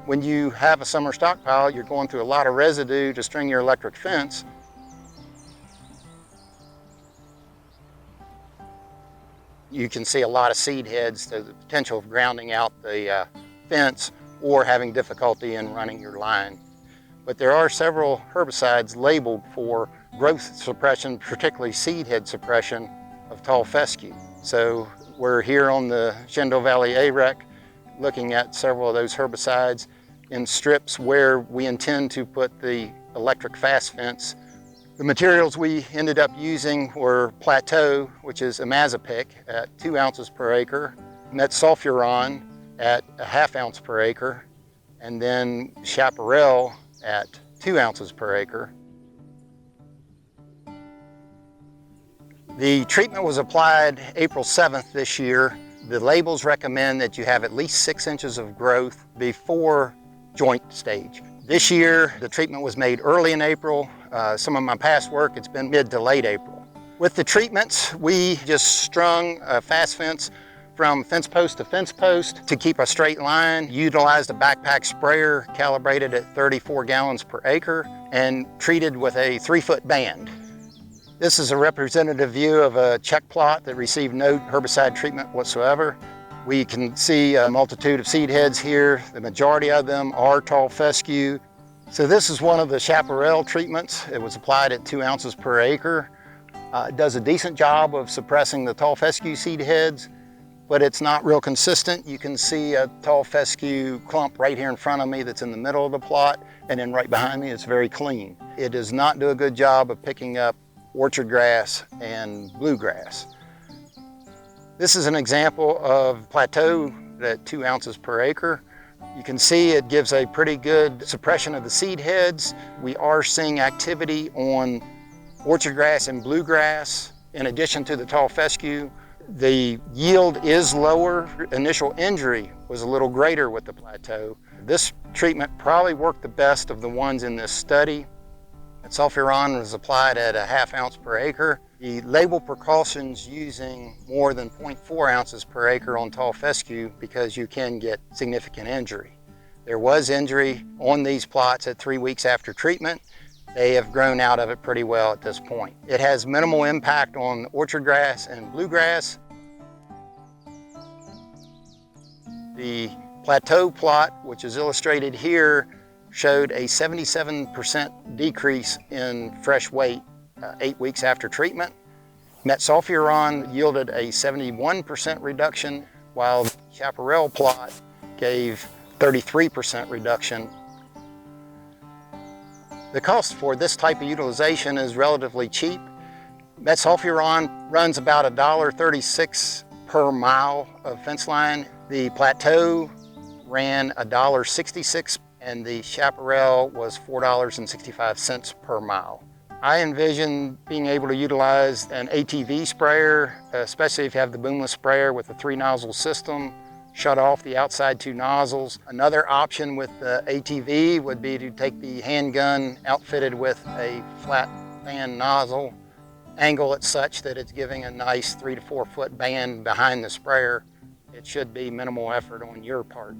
When you have a summer stockpile, you're going through a lot of residue to string your electric fence. You can see a lot of seed heads, so the potential of grounding out the fence or having difficulty in running your line. But there are several herbicides labeled for growth suppression, particularly seed head suppression of tall fescue. So we're here on the Shenandoah Valley AREC looking at several of those herbicides in strips where we intend to put the electric fast fence. The materials we ended up using were Plateau, which is imazapic at 2 ounces per acre, metsulfuron at a 1/2 ounce per acre, and then chaparral at 2 ounces per acre. The treatment was applied April 7th this year. The labels recommend that you have at least 6 inches of growth before joint stage. This year, the treatment was made early in April. Some of my past work, it's been mid to late April. With the treatments, we just strung a fast fence from fence post to fence post to keep a straight line, utilized a backpack sprayer calibrated at 34 gallons per acre and treated with a 3-foot band. This is a representative view of a check plot that received no herbicide treatment whatsoever. We can see a multitude of seed heads here. The majority of them are tall fescue. So this is one of the chaparral treatments. It was applied at 2 ounces per acre. It does a decent job of suppressing the tall fescue seed heads, but it's not real consistent. You can see a tall fescue clump right here in front of me that's in the middle of the plot, and then right behind me it's very clean. It does not do a good job of picking up orchard grass and bluegrass. This is an example of Plateau at 2 ounces per acre. You can see it gives a pretty good suppression of the seed heads. We are seeing activity on orchard grass and bluegrass in addition to the tall fescue. The yield is lower. Initial injury was a little greater with the Plateau. This treatment probably worked the best of the ones in this study. Sulfuron was applied at a 1/2 ounce per acre. The label precautions using more than 0.4 ounces per acre on tall fescue because you can get significant injury. There was injury on these plots at 3 weeks after treatment. They have grown out of it pretty well at this point. It has minimal impact on orchard grass and bluegrass. The Plateau plot, which is illustrated here, showed a 77% decrease in fresh weight 8 weeks after treatment. Metsulfuron yielded a 71% reduction, while the chaparral plot gave 33% reduction. The cost for this type of utilization is relatively cheap. Metsulfuron runs about $1.36 per mile of fence line. The Plateau ran $1.66 and the chaparral was $4.65 per mile. I envision being able to utilize an ATV sprayer, especially if you have the boomless sprayer with a 3-nozzle system, shut off the outside 2 nozzles. Another option with the ATV would be to take the handgun outfitted with a flat fan nozzle, angle it such that it's giving a nice 3 to 4 foot band behind the sprayer. It should be minimal effort on your part.